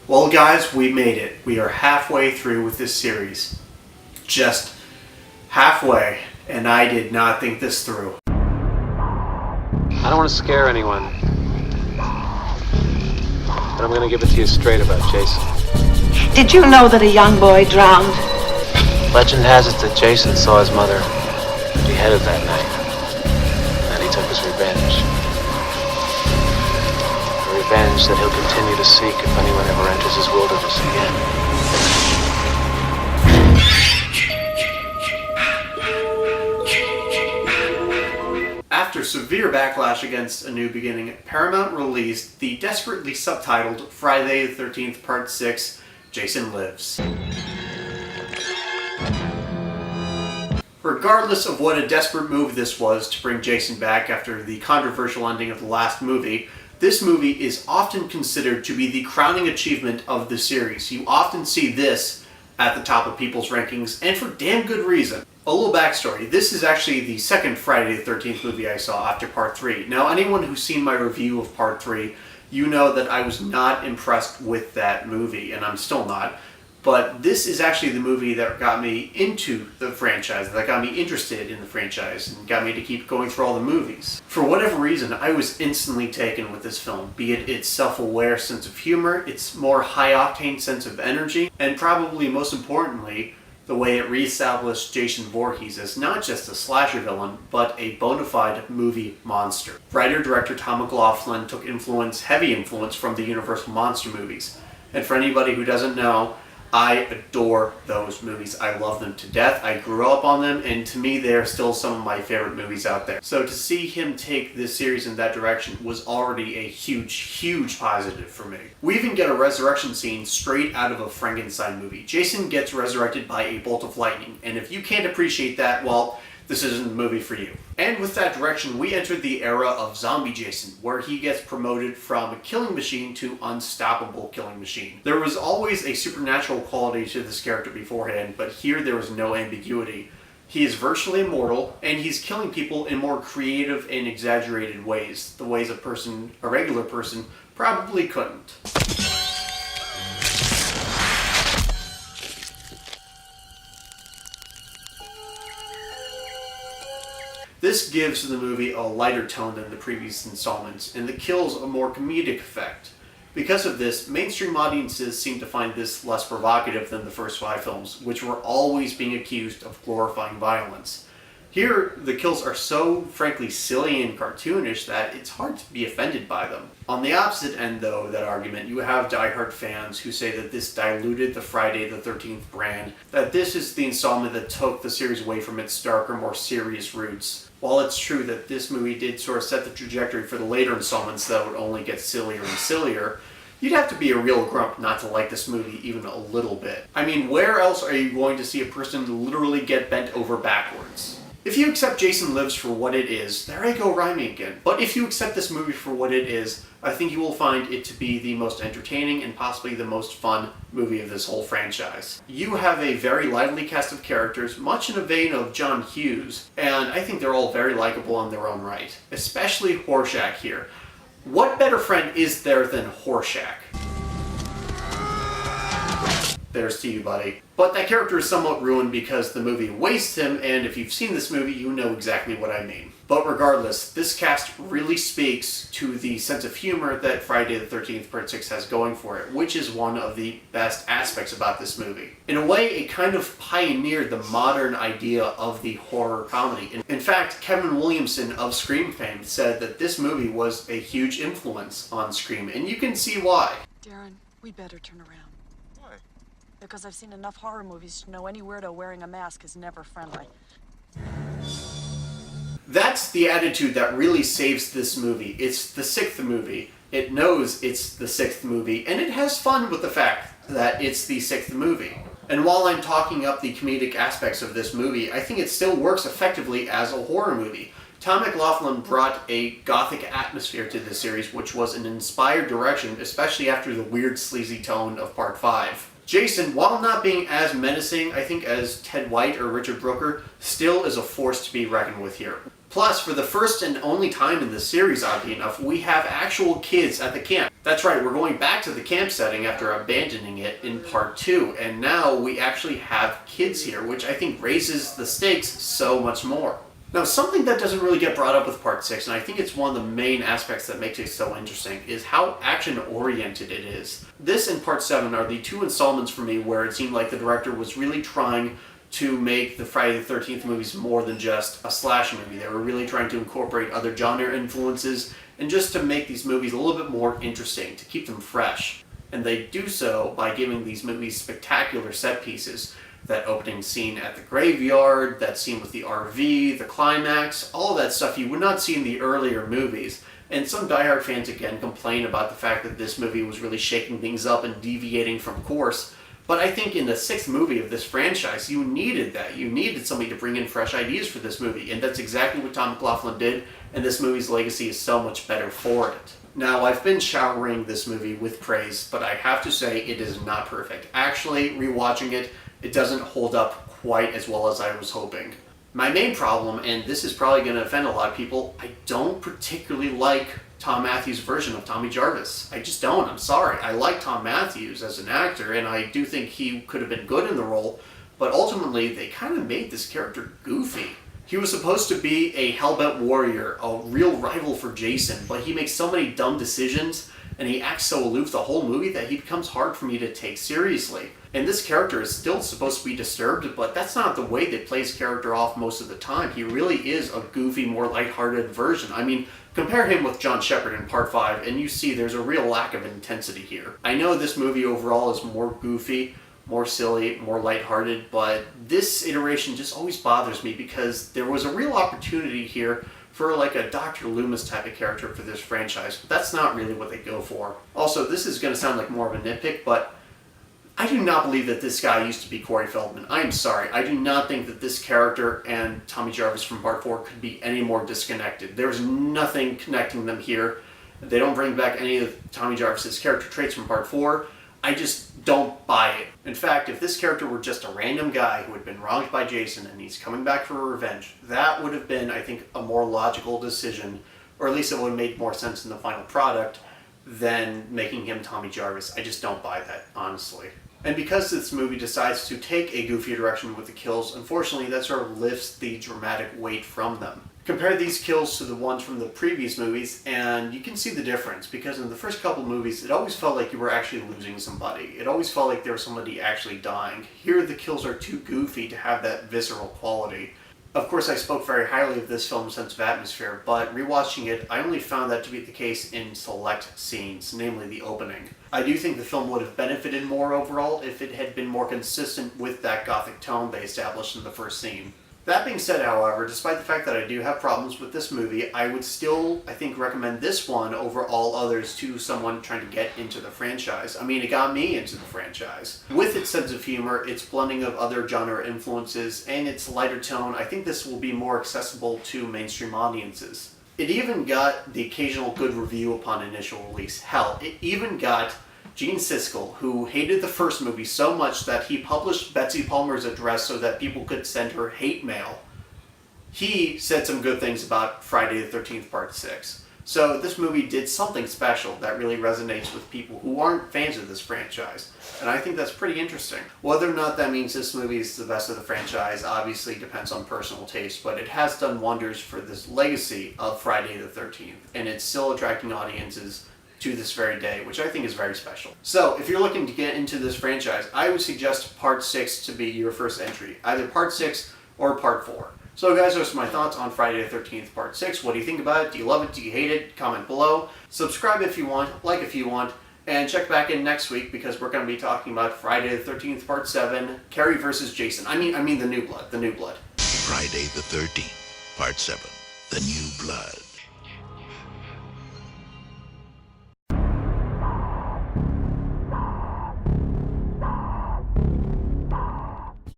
Well, guys, we made it. We are halfway through with this series. Just halfway, and I did not think this through. I don't want to scare anyone, but I'm going to give it to you straight about Jason. Did you know that a young boy drowned? Legend has it that Jason saw his mother beheaded that night, and he took his revenge. A revenge that he'll continue to seek if anyone ever enters his wilderness again. After severe backlash against A New Beginning, Paramount released the desperately subtitled Friday the 13th Part 6, Jason Lives. Regardless of what a desperate move this was to bring Jason back after the controversial ending of the last movie, this movie is often considered to be the crowning achievement of the series. You often see this at the top of people's rankings, and for damn good reason. A little backstory. This is actually the second Friday the 13th movie I saw after Part 3. Now, anyone who's seen my review of Part 3, you know that I was not impressed with that movie, and I'm still not. But this is actually the movie that got me into the franchise, that got me interested in the franchise, and got me to keep going through all the movies. For whatever reason, I was instantly taken with this film, be it its self-aware sense of humor, its more high-octane sense of energy, and probably most importantly, the way it reestablished Jason Voorhees as not just a slasher villain, but a bona fide movie monster. Writer-director Tom McLaughlin took heavy influence from the Universal Monster movies. And for anybody who doesn't know, I adore those movies. I love them to death. I grew up on them, and to me, they're still some of my favorite movies out there. So to see him take this series in that direction was already a huge, huge positive for me. We even get a resurrection scene straight out of a Frankenstein movie. Jason gets resurrected by a bolt of lightning, and if you can't appreciate that, well, this isn't the movie for you. And with that direction, we entered the era of Zombie Jason, where he gets promoted from killing machine to unstoppable killing machine. There was always a supernatural quality to this character beforehand, but here there was no ambiguity. He is virtually immortal, and he's killing people in more creative and exaggerated ways, the ways a regular person, probably couldn't. This gives the movie a lighter tone than the previous installments, and the kills a more comedic effect. Because of this, mainstream audiences seem to find this less provocative than the first 5 films, which were always being accused of glorifying violence. Here, the kills are so, frankly, silly and cartoonish that it's hard to be offended by them. On the opposite end, though, of that argument, you have diehard fans who say that this diluted the Friday the 13th brand, that this is the installment that took the series away from its darker, more serious roots. While it's true that this movie did sort of set the trajectory for the later installments that would only get sillier and sillier, you'd have to be a real grump not to like this movie even a little bit. I mean, where else are you going to see a person literally get bent over backwards? If you accept Jason Lives for what it is, there I go rhyming again. But if you accept this movie for what it is, I think you will find it to be the most entertaining and possibly the most fun movie of this whole franchise. You have a very lively cast of characters, much in the vein of John Hughes, and I think they're all very likable in their own right. Especially Horshack here. What better friend is there than Horshack? There's to you, buddy. But that character is somewhat ruined because the movie wastes him, and if you've seen this movie, you know exactly what I mean. But regardless, this cast really speaks to the sense of humor that Friday the 13th Part 6 has going for it, which is one of the best aspects about this movie. In a way, it kind of pioneered the modern idea of the horror comedy. In fact, Kevin Williamson of Scream fame said that this movie was a huge influence on Scream, and you can see why. Darren, we better turn around. Because I've seen enough horror movies to know any weirdo wearing a mask is never friendly. That's the attitude that really saves this movie. It's the 6th movie. It knows it's the 6th movie, and it has fun with the fact that it's the 6th movie. And while I'm talking up the comedic aspects of this movie, I think it still works effectively as a horror movie. Tom McLaughlin brought a gothic atmosphere to this series, which was an inspired direction, especially after the weird, sleazy tone of Part 5. Jason, while not being as menacing, I think, as Ted White or Richard Brooker, still is a force to be reckoned with here. Plus, for the first and only time in the series, oddly enough, we have actual kids at the camp. That's right, we're going back to the camp setting after abandoning it in part 2, and now we actually have kids here, which I think raises the stakes so much more. Now, something that doesn't really get brought up with part 6, and I think it's one of the main aspects that makes it so interesting, is how action-oriented it is. This and part 7 are the two installments for me where it seemed like the director was really trying to make the Friday the 13th movies more than just a slasher movie. They were really trying to incorporate other genre influences and just to make these movies a little bit more interesting, to keep them fresh. And they do so by giving these movies spectacular set pieces. That opening scene at the graveyard, that scene with the RV, the climax, all of that stuff you would not see in the earlier movies. And some diehard fans again complain about the fact that this movie was really shaking things up and deviating from course. But I think in the 6th movie of this franchise, you needed that. You needed somebody to bring in fresh ideas for this movie, and that's exactly what Tom McLoughlin did, and this movie's legacy is so much better for it. Now, I've been showering this movie with praise, but I have to say it is not perfect. Actually, rewatching it, it doesn't hold up quite as well as I was hoping. My main problem, and this is probably going to offend a lot of people, I don't particularly like Tom Matthews' version of Tommy Jarvis. I just don't. I'm sorry. I like Tom Matthews as an actor, and I do think he could have been good in the role, but ultimately they kind of made this character goofy. He was supposed to be a hellbent warrior, a real rival for Jason, but he makes so many dumb decisions, and he acts so aloof the whole movie that he becomes hard for me to take seriously. And this character is still supposed to be disturbed, but that's not the way they play his character off most of the time. He really is a goofy, more lighthearted version. I mean, compare him with John Shepard in Part 5, and you see there's a real lack of intensity here. I know this movie overall is more goofy, more silly, more lighthearted, but this iteration just always bothers me because there was a real opportunity here for like a Dr. Loomis type of character for this franchise, but that's not really what they go for. Also, this is going to sound like more of a nitpick, but I do not believe that this guy used to be Corey Feldman. I am sorry. I do not think that this character and Tommy Jarvis from Part 4 could be any more disconnected. There's nothing connecting them here. They don't bring back any of Tommy Jarvis's character traits from Part 4. I just don't buy it. In fact, if this character were just a random guy who had been wronged by Jason and he's coming back for revenge, that would have been, I think, a more logical decision, or at least it would have made more sense in the final product than making him Tommy Jarvis. I just don't buy that, honestly. And because this movie decides to take a goofy direction with the kills, unfortunately that sort of lifts the dramatic weight from them. Compare these kills to the ones from the previous movies, and you can see the difference, because in the first couple movies, it always felt like you were actually losing somebody. It always felt like there was somebody actually dying. Here, the kills are too goofy to have that visceral quality. Of course, I spoke very highly of this film's sense of atmosphere, but rewatching it, I only found that to be the case in select scenes, namely the opening. I do think the film would have benefited more overall if it had been more consistent with that gothic tone they established in the first scene. That being said, however, despite the fact that I do have problems with this movie, I would still, I think, recommend this one over all others to someone trying to get into the franchise. I mean, it got me into the franchise. With its sense of humor, its blending of other genre influences, and its lighter tone, I think this will be more accessible to mainstream audiences. It even got the occasional good review upon initial release. Hell, it even got Gene Siskel, who hated the first movie so much that he published Betsy Palmer's address so that people could send her hate mail. He said some good things about Friday the 13th Part 6. So this movie did something special that really resonates with people who aren't fans of this franchise. And I think that's pretty interesting. Whether or not that means this movie is the best of the franchise obviously depends on personal taste, but it has done wonders for this legacy of Friday the 13th, and it's still attracting audiences to this very day, which I think is very special. So, if you're looking to get into this franchise, I would suggest Part 6 to be your first entry. Either Part 6 or Part 4. So guys, those are my thoughts on Friday the 13th Part 6. What do you think about it? Do you love it? Do you hate it? Comment below. Subscribe if you want, like if you want, and check back in next week because we're going to be talking about Friday the 13th Part 7, Carrie versus Jason. I mean the New Blood, the New Blood. Friday the 13th, Part 7, The New Blood.